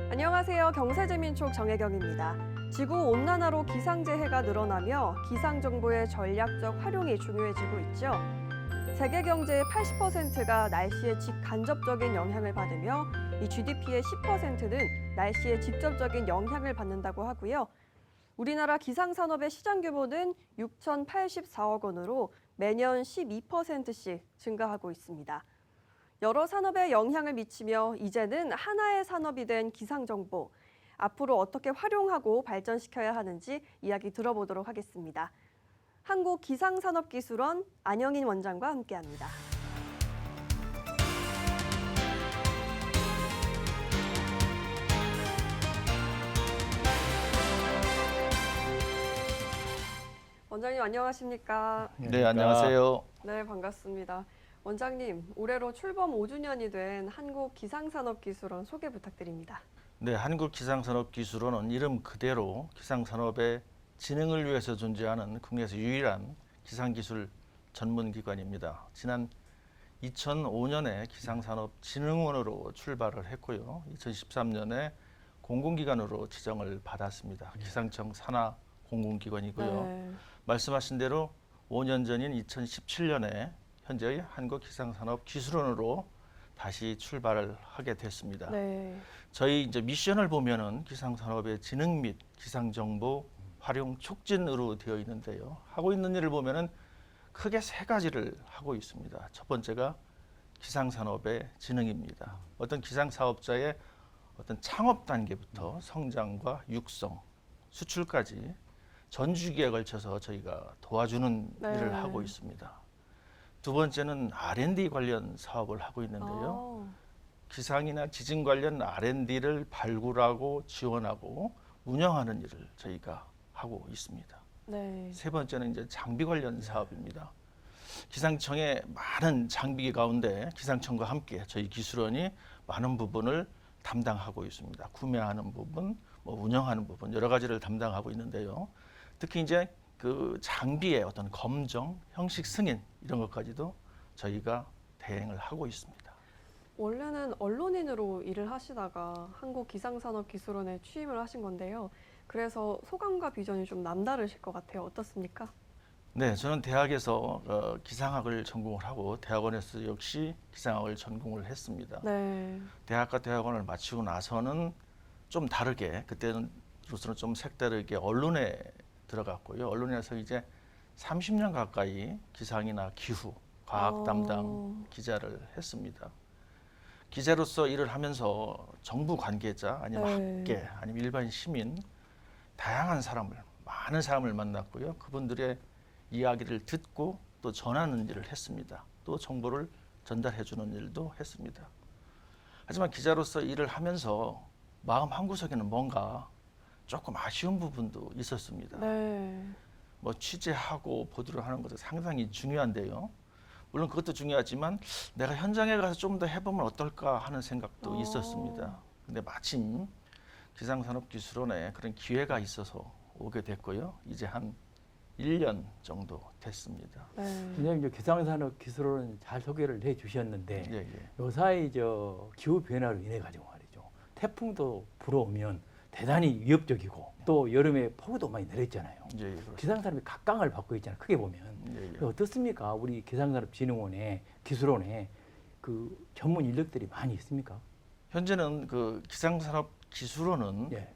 안녕하세요. 경제재민촉 정혜경입니다. 지구온난화로 기상재해가 늘어나며 기상정보의 전략적 활용이 중요해지고 있죠. 세계 경제의 80%가 날씨의 직간접적인 영향을 받으며 이 GDP의 10%는 날씨에 직접적인 영향을 받는다고 하고요. 우리나라 기상산업의 시장 규모는 6,084억 원으로 매년 12%씩 증가하고 있습니다. 여러 산업에 영향을 미치며 이제는 하나의 산업이 된 기상정보. 앞으로 어떻게 활용하고 발전시켜야 하는지 이야기 들어보도록 하겠습니다. 한국기상산업기술원 안영인 원장과 함께합니다. 원장님 안녕하십니까? 네, 안녕하세요. 네, 반갑습니다. 원장님, 올해로 출범 5주년이 된 한국기상산업기술원 소개 부탁드립니다. 네, 한국기상산업기술원은 이름 그대로 기상산업의 진흥을 위해서 존재하는 국내에서 유일한 기상기술 전문기관입니다. 지난 2005년에 기상산업진흥원으로 출발을 했고요. 2013년에 공공기관으로 지정을 받았습니다. 기상청 산하 공공기관이고요. 네. 말씀하신 대로 5년 전인 2017년에 현재의 한국기상산업기술원으로 다시 출발을 하게 됐습니다. 네. 저희 이제 미션을 보면은 기상산업의 진흥 및 기상정보 활용 촉진으로 되어 있는데요. 하고 있는 일을 보면은 크게 세 가지를 하고 있습니다. 첫 번째가 기상산업의 진흥입니다. 어떤 기상사업자의 어떤 창업 단계부터 성장과 육성, 수출까지 전 주기에 걸쳐서 저희가 도와주는 네. 일을 하고 있습니다. 두 번째는 R&D 관련 사업을 하고 있는데요. 기상이나 지진 관련 R&D를 발굴하고 지원하고 운영하는 일을 저희가 하고 있습니다. 네. 세 번째는 이제 장비 관련 사업입니다. 기상청의 많은 장비 가운데 기상청과 함께 저희 기술원이 많은 부분을 담당하고 있습니다. 구매하는 부분, 운영하는 부분 여러 가지를 담당하고 있는데요. 특히 이제 그 장비의 어떤 검정, 형식 승인 이런 것까지도 저희가 대행을 하고 있습니다. 원래는 언론인으로 일을 하시다가 한국기상산업기술원에 취임을 하신 건데요. 그래서 소감과 비전이 좀 남다르실 것 같아요. 어떻습니까? 네, 저는 대학에서 기상학을 전공을 하고 대학원에서 역시 기상학을 전공을 했습니다. 네. 대학과 대학원을 마치고 나서는 좀 다르게 그때로서는 좀 색다르게 언론에 들어갔고요. 언론에서 이제 30년 가까이 기상이나 기후, 과학 담당 기자를 했습니다. 기자로서 일을 하면서 정부 관계자 아니면 학계 아니면 일반 시민 다양한 사람을 많은 사람을 만났고요. 그분들의 이야기를 듣고 또 전하는 일을 했습니다. 또 정보를 전달해 주는 일도 했습니다. 하지만 기자로서 일을 하면서 마음 한구석에는 뭔가 조금 아쉬운 부분도 있었습니다. 네. 취재하고 보도를 하는 것도 상당히 중요한데요. 물론 그것도 중요하지만 내가 현장에 가서 좀 더 해보면 어떨까 하는 생각도 있었습니다. 근데 마침 기상산업기술원에 그런 기회가 있어서 오게 됐고요. 이제 한 1년 정도 됐습니다. 네. 원장님, 기상산업기술원은 잘 소개를 해주셨는데 예, 예. 요사이 기후 변화로 인해 가지고 말이죠. 태풍도 불어오면 대단히 위협적이고 또 여름에 폭우도 많이 내렸잖아요. 예, 예, 그렇습니다. 기상산업이 각광을 받고 있잖아요. 크게 보면. 예, 예. 어떻습니까? 우리 기상산업진흥원에 기술원에 그 전문 인력들이 많이 있습니까? 현재는 그 기상산업기술원은 예.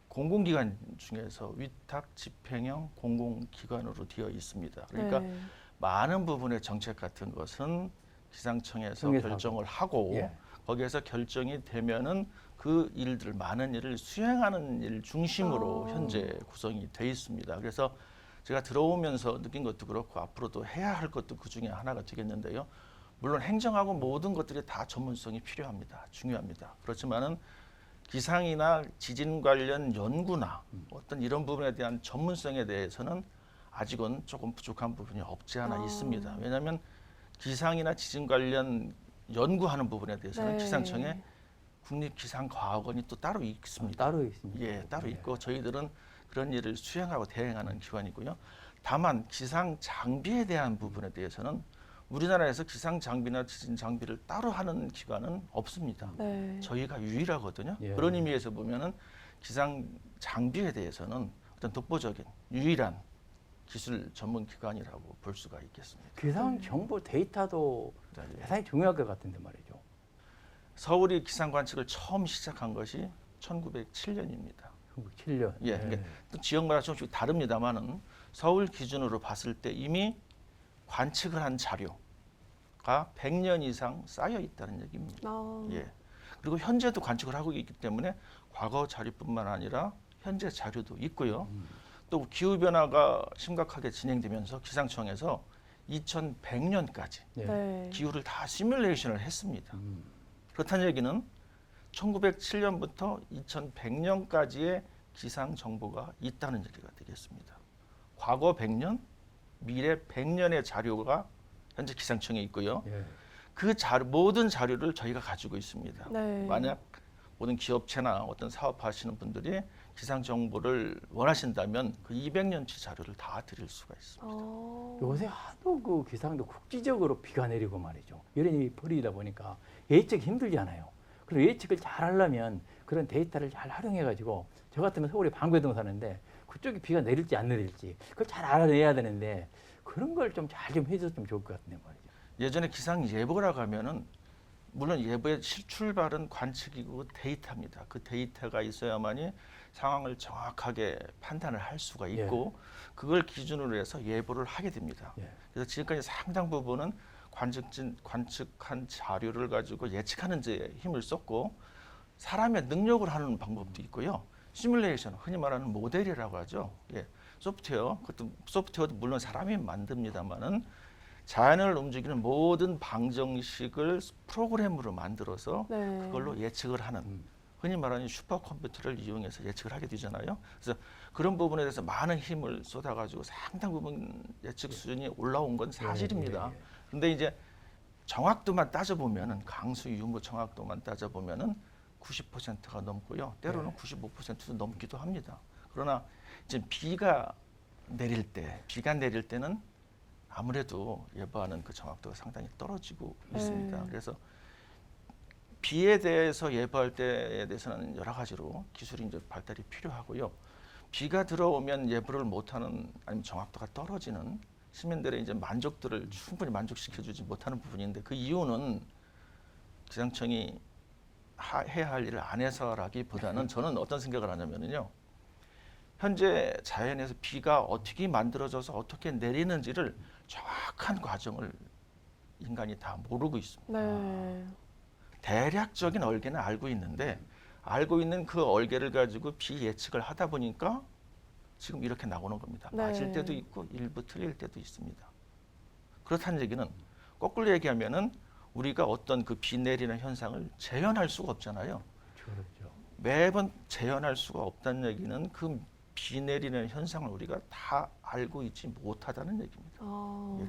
공공기관 중에서 위탁 집행형 공공기관으로 되어 있습니다. 그러니까 네. 많은 부분의 정책 같은 것은 기상청에서 정해서 결정을 하고 예. 거기에서 결정이 되면은 그 일들 많은 일을 수행하는 일 중심으로 현재 구성이 돼 있습니다. 그래서 제가 들어오면서 느낀 것도 그렇고 앞으로도 해야 할 것도 그 중에 하나가 되겠는데요. 물론 행정하고 모든 것들이 다 전문성이 필요합니다. 중요합니다. 그렇지만은 기상이나 지진 관련 연구나 어떤 이런 부분에 대한 전문성에 대해서는 아직은 조금 부족한 부분이 없지 않아 있습니다. 왜냐하면 기상이나 지진 관련 연구하는 부분에 대해서는 네. 기상청에 국립기상과학원이 또 따로 있습니다. 따로 있습니다. 예, 따로 있고 저희들은 그런 일을 수행하고 대행하는 기관이고요. 다만 기상 장비에 대한 부분에 대해서는 우리나라에서 기상 장비나 지진 장비를 따로 하는 기관은 없습니다. 네. 저희가 유일하거든요. 예. 그런 의미에서 보면은 기상 장비에 대해서는 어떤 독보적인 유일한 기술 전문 기관이라고 볼 수가 있겠습니다. 기상 정보 데이터도 네. 대단히 중요할 것 같은데 말이죠. 서울이 기상 관측을 처음 시작한 것이 1907년입니다. 7년. 예, 그러니까 또 지역마다 조금씩 다릅니다만은 서울 기준으로 봤을 때 이미 관측을 한 자료가 100년 이상 쌓여 있다는 얘기입니다. 아, 예. 그리고 현재도 관측을 하고 있기 때문에 과거 자료뿐만 아니라 현재 자료도 있고요. 또 기후 변화가 심각하게 진행되면서 기상청에서 2100년까지 예. 네. 기후를 다 시뮬레이션을 했습니다. 음. 그렇다는 얘기는 1907년부터 2100년까지의 기상 정보가 있다는 얘기가 되겠습니다. 과거 100년, 미래 100년의 자료가 현재 기상청에 있고요. 예. 그 자료, 모든 자료를 저희가 가지고 있습니다. 네. 만약 모든 기업체나 어떤 사업하시는 분들이 기상 정보를 원하신다면 그 200년치 자료를 다 드릴 수가 있습니다. 요새 하도 그 기상도 국지적으로 비가 내리고 말이죠. 여름이 벌이다 보니까 예측이 힘들잖아요. 그래서 예측을 잘 하려면 그런 데이터를 잘 활용해가지고 저 같으면 서울에 방배동 사는데 그쪽에 비가 내릴지 안 내릴지 그걸 잘 알아내야 되는데 그런 걸 좀 잘 좀 해줬으면 좋을 것 같은데 말이죠. 예전에 기상 예보라고 하면은 물론 예보의 출발은 관측이고 데이터입니다. 그 데이터가 있어야만이 상황을 정확하게 판단을 할 수가 있고 그걸 기준으로 해서 예보를 하게 됩니다. 예. 그래서 지금까지 상당 부분은 관측한 자료를 가지고 예측하는 데 힘을 썼고 사람의 능력을 하는 방법도 있고요. 시뮬레이션, 흔히 말하는 모델이라고 하죠. 예. 소프트웨어, 그것도 소프트웨어도 물론 사람이 만듭니다만은 자연을 움직이는 모든 방정식을 프로그램으로 만들어서 네. 그걸로 예측을 하는 흔히 말하는 슈퍼컴퓨터를 이용해서 예측을 하게 되잖아요. 그래서 그런 부분에 대해서 많은 힘을 쏟아가지고 상당 부분 예측 수준이 올라온 건 사실입니다. 예. 그런데 이제 정확도만 따져보면은 강수 유무 정확도만 따져보면은 90%가 넘고요. 때로는 95%도 넘기도 합니다. 그러나 이제 비가 내릴 때는 아무래도 예보하는 그 정확도가 상당히 떨어지고 있습니다. 그래서 비에 대해서 예보할 때에 대해서는 여러 가지로 기술이 이제 발달이 필요하고요. 비가 들어오면 예보를 못하는 아니면 정확도가 떨어지는 시민들의 이제 만족도를 충분히 만족시켜주지 못하는 부분인데 그 이유는 기상청이 해야 할 일을 안 해서라기보다는 저는 어떤 생각을 하냐면요. 현재 자연에서 비가 어떻게 만들어져서 어떻게 내리는지를 정확한 과정을 인간이 다 모르고 있습니다. 네. 대략적인 얼개는 알고 있는데 알고 있는 그 얼개를 가지고 비 예측을 하다 보니까 지금 이렇게 나오는 겁니다. 네. 맞을 때도 있고 일부 틀릴 때도 있습니다. 그렇다는 얘기는 거꾸로 얘기하면은 우리가 어떤 그 비 내리는 현상을 재현할 수가 없잖아요. 그렇죠. 매번 재현할 수가 없다는 얘기는 그 비 내리는 현상을 우리가 다 알고 있지 못하다는 얘기입니다. 아,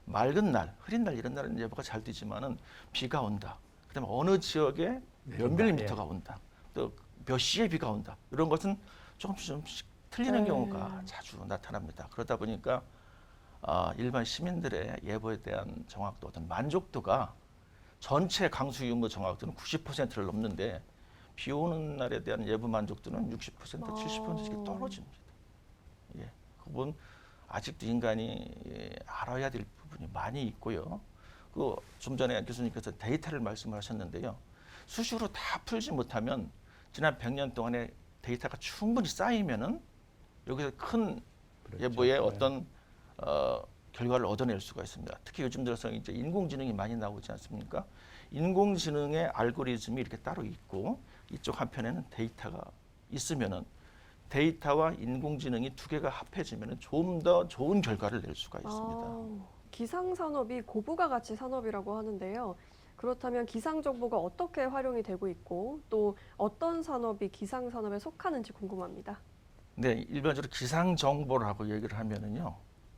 맑은 날, 흐린 날 이런 날은 예보가 잘 되지만은 비가 온다. 그다음에 어느 지역에 몇 밀리미터가 온다. 또 몇 시에 비가 온다. 이런 것은 조금씩 틀리는 네. 경우가 자주 나타납니다. 그러다 보니까 일반 시민들의 예보에 대한 정확도, 어떤 만족도가 전체 강수 유무 정확도는 90%를 넘는데 비 오는 날에 대한 예보 만족도는 60%, 70%씩 떨어집니다. 예, 그 부분 아직도 인간이 알아야 될 부분이 많이 있고요. 그 좀 전에 교수님께서 데이터를 말씀하셨는데요. 수시로 다 풀지 못하면 지난 100년 동안의 데이터가 충분히 쌓이면은 여기서 큰 그렇죠. 예보의 어떤 결과를 얻어낼 수가 있습니다. 특히 요즘 들어서 이제 인공지능이 많이 나오지 않습니까? 인공지능의 알고리즘이 이렇게 따로 있고 이쪽 한편에는 데이터가 있으면은 데이터와 인공지능이 두 개가 합해지면은 좀 더 좋은 결과를 낼 수가 있습니다. 기상 산업이 고부가 가치 산업이라고 하는데요. 그렇다면 기상 정보가 어떻게 활용이 되고 있고 또 어떤 산업이 기상 산업에 속하는지 궁금합니다. 네, 일반적으로 기상 정보라고 얘기를 하면은요.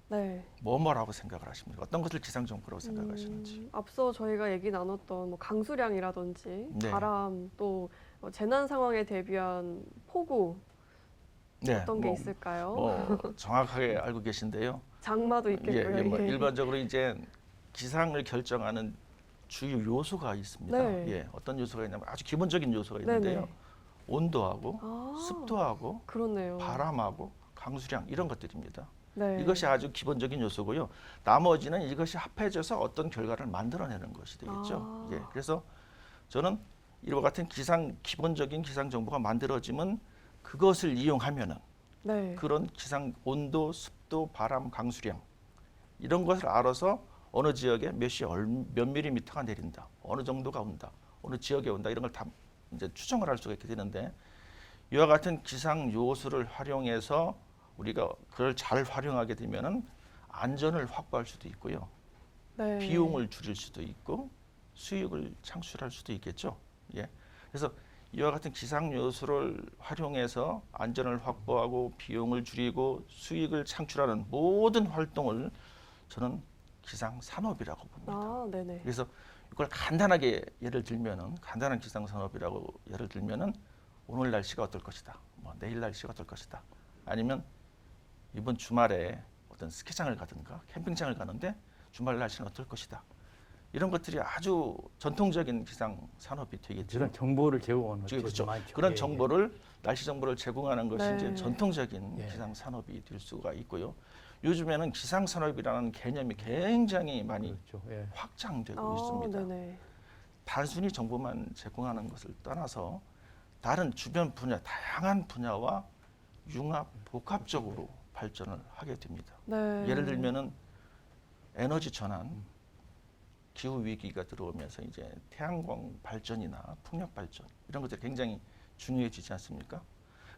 네. 뭐라고 생각을 하십니까? 어떤 것을 기상 정보라고 생각하시는지. 앞서 저희가 얘기 나눴던 뭐 강수량이라든지 네. 바람 또 재난 상황에 대비한 폭우 네, 어떤 게 있을까요? 정확하게 알고 계신데요. 장마도 있겠고요. 일반적으로 이제 기상을 결정하는 주요 요소가 있습니다. 네. 예, 어떤 요소가 있냐면 아주 기본적인 요소가 있는데요. 네네. 온도하고 아, 습도하고 그렇네요. 바람하고 강수량 이런 것들입니다. 네. 이것이 아주 기본적인 요소고요. 나머지는 이것이 합해져서 어떤 결과를 만들어내는 것이 되겠죠. 아. 예, 그래서 저는 이와 같은 기본적인 기상 정보가 만들어지면 그것을 이용하면은 네. 그런 기상 온도, 습도, 바람, 강수량 이런 것을 알아서 어느 지역에 몇 시에 몇 밀리미터가 내린다, 어느 정도가 온다, 어느 지역에 온다 이런 걸 다 이제 추정을 할 수가 있게 되는데 이와 같은 기상 요소를 활용해서 우리가 그걸 잘 활용하게 되면은 안전을 확보할 수도 있고요, 네. 비용을 줄일 수도 있고 수익을 창출할 수도 있겠죠. 예, 그래서 이와 같은 기상 요소를 활용해서 안전을 확보하고 비용을 줄이고 수익을 창출하는 모든 활동을 저는 기상 산업이라고 봅니다. 아, 네네. 그래서 이걸 간단하게 예를 들면은 간단한 기상 산업이라고 예를 들면은 오늘 날씨가 어떨 것이다. 뭐 내일 날씨가 어떨 것이다. 아니면 이번 주말에 어떤 스키장을 가든가 캠핑장을 가는데 주말 날씨는 어떨 것이다. 이런 것들이 아주 전통적인 기상 산업이 되겠죠. 그런 정보를 제공하는 그렇죠. 것들이 많죠. 그런 예, 정보를 날씨 정보를 제공하는 것이 네. 이제 전통적인 예. 기상 산업이 될 수가 있고요. 요즘에는 기상 산업이라는 개념이 굉장히 예. 많이 그렇죠. 예. 확장되고 아, 있습니다. 네네. 단순히 정보만 제공하는 것을 떠나서 다른 주변 분야, 다양한 분야와 융합, 복합적으로 발전을 하게 됩니다. 네. 예를 들면은 에너지 전환, 기후 위기가 들어오면서 이제 태양광 발전이나 풍력 발전 이런 것들이 굉장히 중요해지지 않습니까?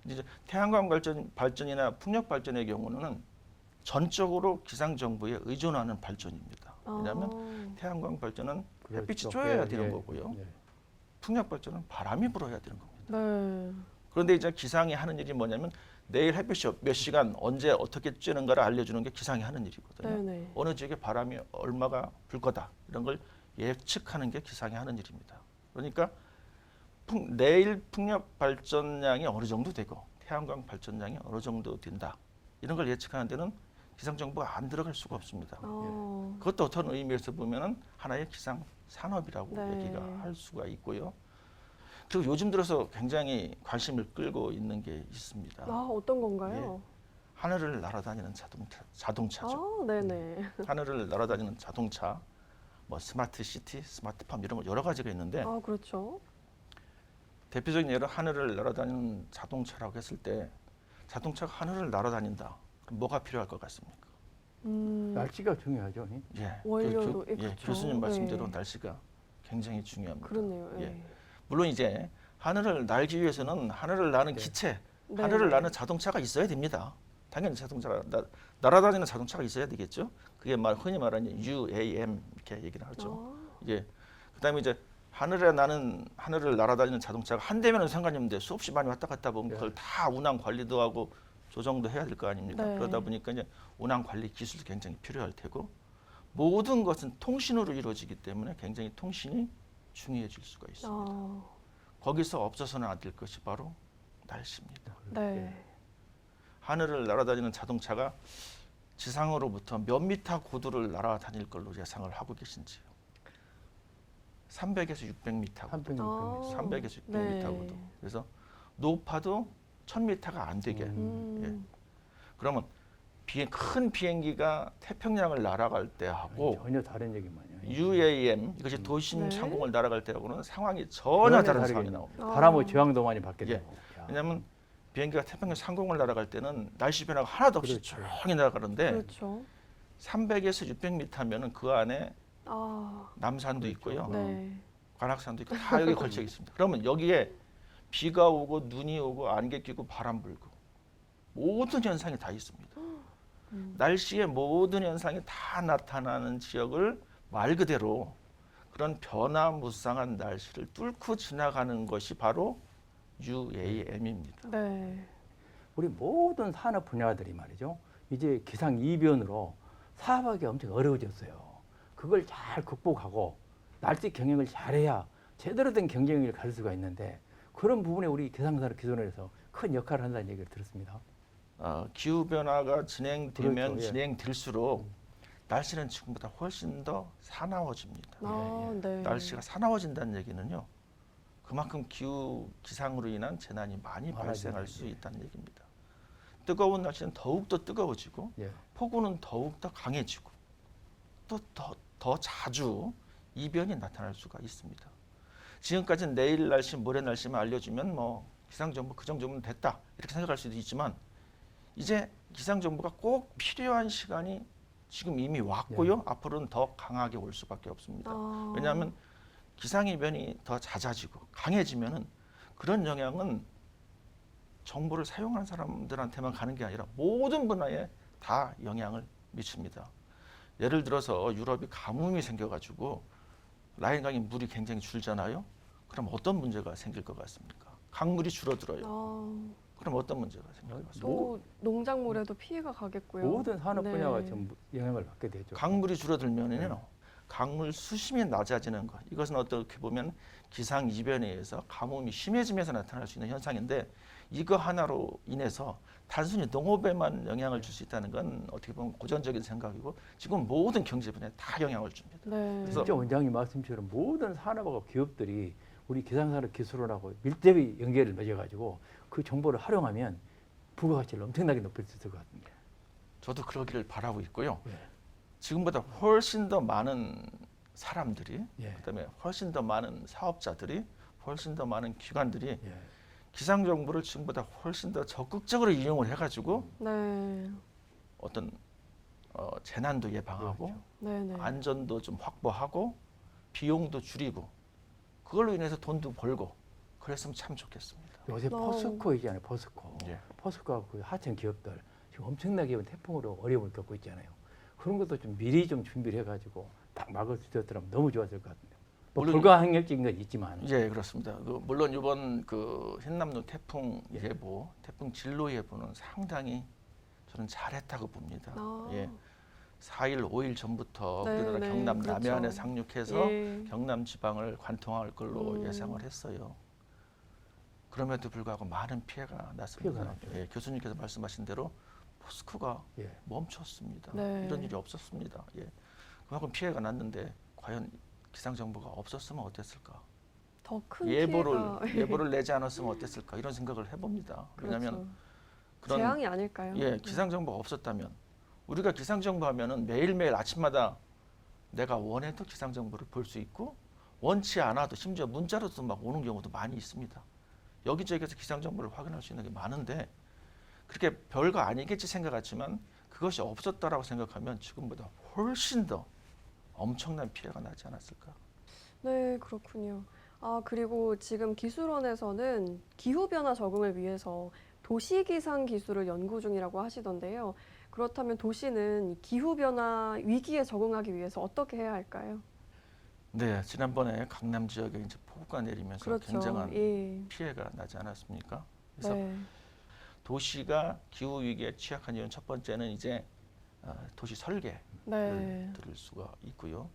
이제 태양광 발전이나 풍력 발전의 경우는 전적으로 기상 정보에 의존하는 발전입니다. 왜냐하면 태양광 발전은 햇빛이 그렇죠. 쬐어야 예, 되는 예, 거고요. 예. 풍력 발전은 바람이 불어야 되는 겁니다. 네. 그런데 이제 기상이 하는 일이 뭐냐면 내일 햇빛이 몇 시간 언제 어떻게 쬐는가를 알려주는 게 기상이 하는 일이거든요. 네네. 어느 지역에 바람이 얼마가 불 거다 이런 걸 예측하는 게 기상이 하는 일입니다. 그러니까 내일 풍력 발전량이 어느 정도 되고 태양광 발전량이 어느 정도 된다 이런 걸 예측하는 데는 기상 정보가 안 들어갈 수가 없습니다. 아, 그것도 어떤 의미에서 보면은 하나의 기상 산업이라고 네. 얘기가 할 수가 있고요. 그리고 요즘 들어서 굉장히 관심을 끌고 있는 게 있습니다. 아, 어떤 건가요? 하늘을 날아다니는 자동차죠. 아, 네네. 하늘을 날아다니는 자동차, 뭐 스마트 시티, 스마트팜 이런 거 여러 가지가 있는데 아, 그렇죠. 대표적인 예로 하늘을 날아다니는 자동차라고 했을 때 자동차가 하늘을 날아다닌다. 그럼 뭐가 필요할 것 같습니까? 날씨가 중요하죠. 예. 예, 원료로, 예, 예, 그렇죠. 교수님 말씀대로 네. 날씨가 굉장히 중요합니다. 그렇네요. 예. 예. 물론 이제 하늘을 날기 위해서는 하늘을 나는 네. 기체, 네. 하늘을 나는 자동차가 있어야 됩니다. 당연히 자동차가 날아다니는 자동차가 있어야 되겠죠. 그게 흔히 말하는 UAM 이렇게 얘기를 하죠. 아, 예. 그다음에 이제 하늘을 날아다니는 자동차가 한 대면은 상관이 없는데 수없이 많이 왔다 갔다 보면 네. 그걸 다 운항 관리도 하고 조정도 해야 될 거 아닙니까? 네. 그러다 보니까 이제 운항 관리 기술도 굉장히 필요할 테고 모든 것은 통신으로 이루어지기 때문에 굉장히 통신이 중요해질 수가 있습니다. 아, 거기서 없어서는 안 될 것이 바로 날씨입니다. 네. 하늘을 날아다니는 자동차가 지상으로부터 몇 미터 고도를 날아다닐 걸로 예상을 하고 계신지요? 300에서 600m 고도. 300, 아, 300에서 600m 네. 고도. 그래서 높아도 1000m가 안 되게. 그러면 큰 비행기가 태평양을 날아갈 때 하고 전혀 다른 얘기만요. UAM 이것이 도심 네. 상공을 날아갈 때하고는 상황이 전혀 다른 다르게 상황이 나옵니다. 아. 바람의 저항도 많이 받게 예. 되고. 야. 왜냐하면 비행기가 태평양 상공을 날아갈 때는 날씨 변화가 하나도 없이 그렇죠. 조용히 날아가는데 그렇죠. 300에서 600m면은 그 안에 아, 남산도 그렇죠. 있고요, 네. 관악산도 있고 다 여기 걸쳐 있습니다. 그러면 여기에 비가 오고 눈이 오고 안개 끼고 바람 불고 모든 현상이 다 있습니다. 날씨의 모든 현상이 다 나타나는 지역을 말 그대로 그런 변화무쌍한 날씨를 뚫고 지나가는 것이 바로 UAM입니다. 네. 우리 모든 산업 분야들이 말이죠. 이제 기상 이변으로 사업하기 엄청 어려워졌어요. 그걸 잘 극복하고 날씨 경영을 잘해야 제대로 된 경쟁력을 가질 수가 있는데 그런 부분에 우리 기상산업 기존에서 큰 역할을 한다는 얘기를 들었습니다. 기후 변화가 진행되면 그렇죠, 예. 진행될수록 날씨는 지금보다 훨씬 더 사나워집니다. 네. 날씨가 사나워진다는 얘기는요. 그만큼 기후 기상으로 인한 재난이 많이 발생할 수 있다는 얘기입니다. 뜨거운 날씨는 더욱더 뜨거워지고 예. 폭우는 더욱더 강해지고 또 더 자주 이변이 나타날 수가 있습니다. 지금까지는 내일 날씨, 모레 날씨만 알려주면 뭐 기상정보 그 정도면 됐다 이렇게 생각할 수도 있지만 이제 기상정보가 꼭 필요한 시간이 지금 이미 왔고요. 앞으로는 더 강하게 올 수밖에 없습니다. 왜냐하면 기상이변이 더 잦아지고 강해지면은 그런 영향은 정보를 사용하는 사람들한테만 가는 게 아니라 모든 분야에 다 영향을 미칩니다. 예를 들어서 유럽이 가뭄이 생겨가지고 라인강의 물이 굉장히 줄잖아요. 그럼 어떤 문제가 생길 것 같습니까? 강물이 줄어들어요. 그럼 어떤 문제가 생길 것 같습니까? 또 농작물에도 피해가 가겠고요. 모든 산업 네. 분야가 좀 영향을 받게 되죠. 강물이 줄어들면은요, 강물 수심이 낮아지는 것. 이것은 어떻게 보면 기상 이변에 의해서 가뭄이 심해지면서 나타날 수 있는 현상인데 이거 하나로 인해서 단순히 농업에만 영향을 줄 수 있다는 건 어떻게 보면 고전적인 생각이고 지금 모든 경제 분야에 다 영향을 줍니다. 네. 그래서 진짜 원장님 말씀처럼 모든 산업하고 기업들이 우리 기상산업 기술원하고 밀접히 연계를 맺어가지고 그 정보를 활용하면 부가가치를 엄청나게 높일 수 있을 것 같습니다. 저도 그러기를 바라고 있고요. 예. 지금보다 훨씬 더 많은 사람들이, 예. 그다음에 훨씬 더 많은 사업자들이, 훨씬 더 많은 기관들이 예. 기상 정보를 지금보다 훨씬 더 적극적으로 이용을 해가지고 네. 어떤 재난도 예방하고 그렇죠. 네네. 안전도 좀 확보하고 비용도 줄이고 그걸로 인해서 돈도 벌고 그랬으면 참 좋겠습니다. 요새 포스코 있잖아요. 포스코. 예. 포스코하고 그 하청 기업들 지금 엄청나게 태풍으로 어려움을 겪고 있잖아요. 그런 것도 좀 미리 좀 준비를 해가지고 딱 막을 수 있었더라면 너무 좋았을 것 같은데. 뭐 물론 불가항력적인 건 있지만. 예, 그렇습니다. 물론 이번 그 흰남노 태풍 예보, 태풍 진로 예보는 상당히 저는 잘했다고 봅니다. 예. 4일, 5일 전부터 네, 우리나라 네, 경남 그렇죠. 남해안에 상륙해서 예. 경남 지방을 관통할 걸로 예상을 했어요. 그럼에도 불구하고 많은 피해가 났습니다. 피해가 났죠. 예, 교수님께서 말씀하신 대로 포스코가 예. 멈췄습니다. 네. 이런 일이 없었습니다. 예. 그만큼 피해가 났는데 과연 기상 정보가 없었으면 어땠을까? 더 큰 예보를 내지 않았으면 어땠을까? 이런 생각을 해봅니다. 왜냐하면 그렇죠. 그런 재앙이 아닐까요? 예, 기상 정보가 없었다면 우리가 기상 정보 하면은 매일매일 아침마다 내가 원해도 기상 정보를 볼 수 있고 원치 않아도 심지어 문자로도 막 오는 경우도 많이 있습니다. 여기저기에서 기상 정보를 확인할 수 있는 게 많은데 그렇게 별거 아니겠지 생각했지만 그것이 없었다라고 생각하면 지금보다 훨씬 더 엄청난 피해가 나지 않았을까? 네, 그렇군요. 그리고 지금 기술원에서는 기후변화 적응을 위해서 도시기상 기술을 연구 중이라고 하시던데요. 그렇다면 도시는 이 기후변화 위기에 적응하기 위해서 어떻게 해야 할까요? 네, 지난번에 강남 지역에 이제 폭우가 내리면서 그렇죠. 굉장한 예. 피해가 나지 않았습니까? 그래서 네. 도시가 기후 위기에 취약한 이유는 첫 번째는 이제 도시 설계를 네. 들을 수가 있고요.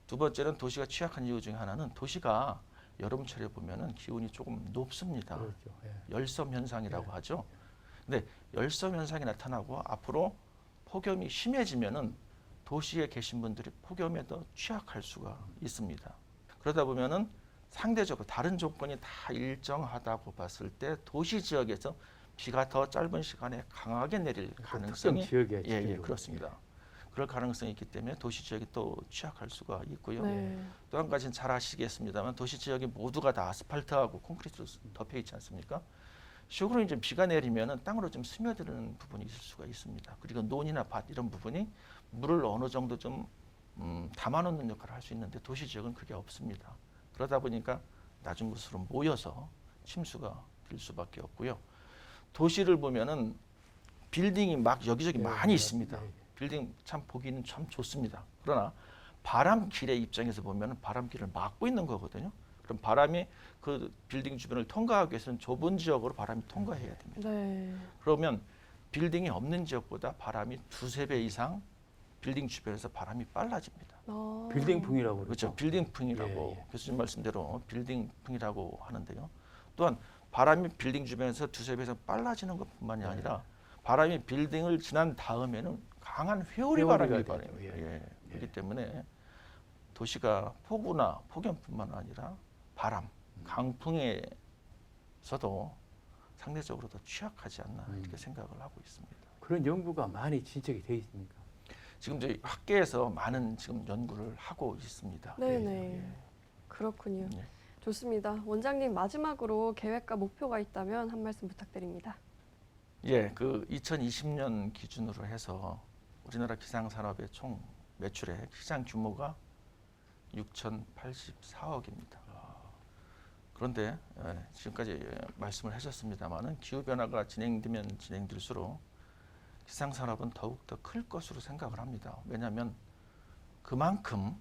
두 번째는 도시가 취약한 이유 중에 하나는 도시가 여름철에 보면은 기온이 조금 높습니다. 그렇죠. 예. 열섬 현상이라고 하죠. 근데 열섬 현상이 나타나고 앞으로 폭염이 심해지면은 도시에 계신 분들이 폭염에 더 취약할 수가 있습니다. 그러다 보면은 상대적으로 다른 조건이 다 일정하다고 봤을 때 도시 지역에서 비가 더 짧은 시간에 강하게 내릴 가능성이 지역에 예, 그렇습니다. 그럴 가능성이 있기 때문에 도시 지역이 또 취약할 수가 있고요. 네. 또 한 가지는 잘 아시겠습니다만 도시 지역이 모두가 다 아스팔트하고 콘크리트로 덮여 있지 않습니까? 식으로 이제 비가 내리면은 땅으로 좀 스며드는 부분이 있을 수가 있습니다. 그리고 논이나 밭 이런 부분이 물을 어느 정도 좀 담아놓는 역할을 할 수 있는데 도시 지역은 그게 없습니다. 그러다 보니까 낮은 곳으로 모여서 침수가 될 수밖에 없고요. 도시를 보면은 빌딩이 막 여기저기 많이 있습니다. 빌딩 참 보기는 참 좋습니다. 그러나 바람길의 입장에서 보면 바람길을 막고 있는 거거든요. 그럼 바람이 그 빌딩 주변을 통과하기 위해서는 좁은 지역으로 바람이 통과해야 됩니다. 네. 그러면 빌딩이 없는 지역보다 바람이 두세 배 이상 빌딩 주변에서 바람이 빨라집니다. 빌딩풍이라고 그렇죠. 빌딩풍이라고 예. 교수님 말씀대로 빌딩풍이라고 하는데요. 또한 바람이 빌딩 주변에서 두세 배 이상 빨라지는 것뿐만이 아니라 바람이 빌딩을 지난 다음에는 강한 회오리 회오리가 바람이 되죠. 불어요. 예. 예. 그렇기 때문에 도시가 폭우나 폭염뿐만 아니라 바람, 강풍에서도 상대적으로 더 취약하지 않나 이렇게 생각을 하고 있습니다. 그런 연구가 많이 진척이 돼 있습니까? 지금 저희 학계에서 많은 지금 연구를 하고 있습니다. 네네. 그렇군요. 예. 좋습니다. 원장님 마지막으로 계획과 목표가 있다면 한 말씀 부탁드립니다. 예, 그 2020년 기준으로 해서 우리나라 기상산업의 총 매출의 시장 규모가 6,084억입니다. 그런데 지금까지 말씀을 하셨습니다마는 기후 변화가 진행되면 진행될수록 기상산업은 더욱더 클 것으로 생각을 합니다. 왜냐하면 그만큼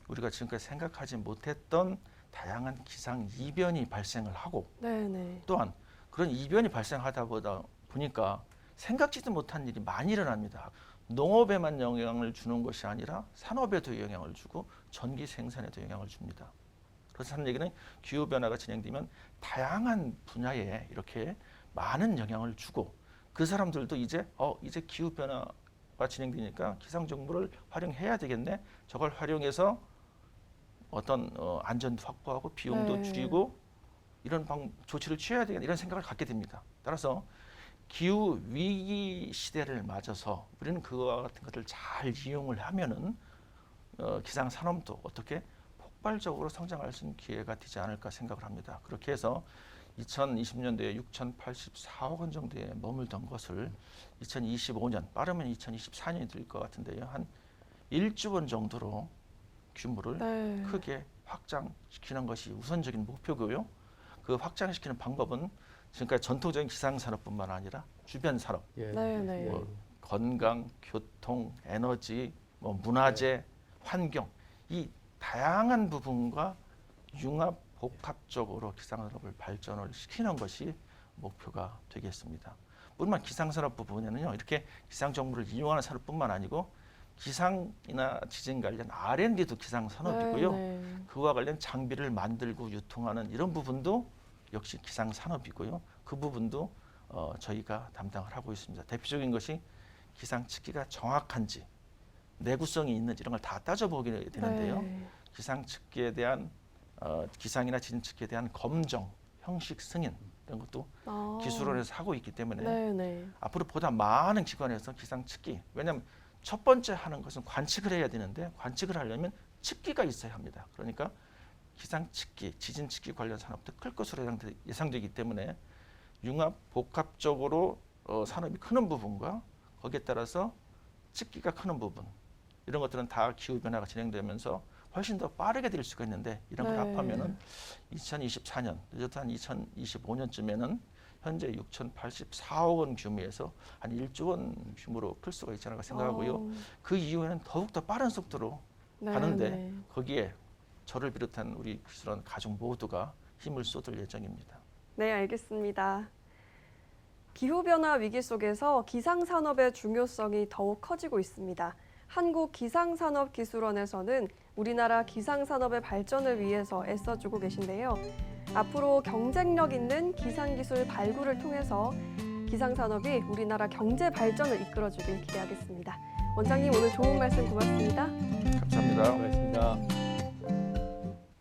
우리가 지금까지 생각하지 못했던 다양한 기상 이변이 발생을 하고 네네. 또한 그런 이변이 발생하다 보니까 생각지도 못한 일이 많이 일어납니다. 농업에만 영향을 주는 것이 아니라 산업에도 영향을 주고 전기 생산에도 영향을 줍니다. 그래서 하는 얘기는 기후 변화가 진행되면 다양한 분야에 이렇게 많은 영향을 주고 그 사람들도 이제 기후 변화가 진행되니까 기상 정보를 활용해야 되겠네. 저걸 활용해서 어떤 안전도 확보하고 비용도 네. 줄이고 이런 조치를 취해야 되겠다 이런 생각을 갖게 됩니다. 따라서 기후 위기 시대를 맞아서 우리는 그와 같은 것을 잘 이용을 하면은 기상 산업도 어떻게 폭발적으로 성장할 수 있는 기회가 되지 않을까 생각을 합니다. 그렇게 해서 2020년도에 6,084억 원 정도에 머물던 것을 2025년 빠르면 2024년이 될 것 같은데요. 한 1조 원 정도로 규모를 네. 크게 확장시키는 것이 우선적인 목표고요. 그 확장시키는 방법은 지금까지 전통적인 기상산업뿐만 아니라 주변 산업, 예. 네네. 뭐 건강, 교통, 에너지, 뭐 문화재, 환경 이 다양한 부분과 융합 복합적으로 기상산업을 발전을 시키는 것이 목표가 되겠습니다. 뿐만 기상산업 부분에는요 이렇게 기상 정보를 이용하는 산업뿐만 아니고 기상이나 지진 관련 R&D도 기상산업이고요. 네네. 그와 관련 장비를 만들고 유통하는 이런 부분도 역시 기상산업이고요. 그 부분도 저희가 담당을 하고 있습니다. 대표적인 것이 기상 측기가 정확한지 내구성이 있는지 이런 걸 다 따져보게 되는데요. 네. 기상 측기에 대한 기상이나 지진 측기에 대한 검정, 형식 승인 이런 것도 아. 기술원에서 하고 있기 때문에 네네. 앞으로 보다 많은 기관에서 기상 측기 왜냐하면 첫 번째 하는 것은 관측을 해야 되는데 관측을 하려면 측기가 있어야 합니다. 그러니까 기상 측기, 지진 측기 관련 산업도 클 것으로 예상되기 때문에 융합 복합적으로 산업이 크는 부분과 거기에 따라서 측기가 크는 부분 이런 것들은 다 기후 변화가 진행되면서 훨씬 더 빠르게 될 수가 있는데 이런 걸 네. 합하면은 2024년 늦어도 한 2025년쯤에는 현재 6,084억 원 규모에서 한 1조 원 규모로 클 수가 있지 않을까 생각하고요. 그 이후에는 더욱 더 빠른 속도로 가는데 네. 거기에 저를 비롯한 우리 기술원 가족 모두가 힘을 쏟을 예정입니다. 네, 알겠습니다. 기후변화 위기 속에서 기상산업의 중요성이 더욱 커지고 있습니다. 한국기상산업기술원에서는 우리나라 기상산업의 발전을 위해서 애써주고 계신데요. 앞으로 경쟁력 있는 기상기술 발굴을 통해서 기상산업이 우리나라 경제 발전을 이끌어주길 기대하겠습니다. 원장님 오늘 좋은 말씀 고맙습니다. 감사합니다. 고맙습니다.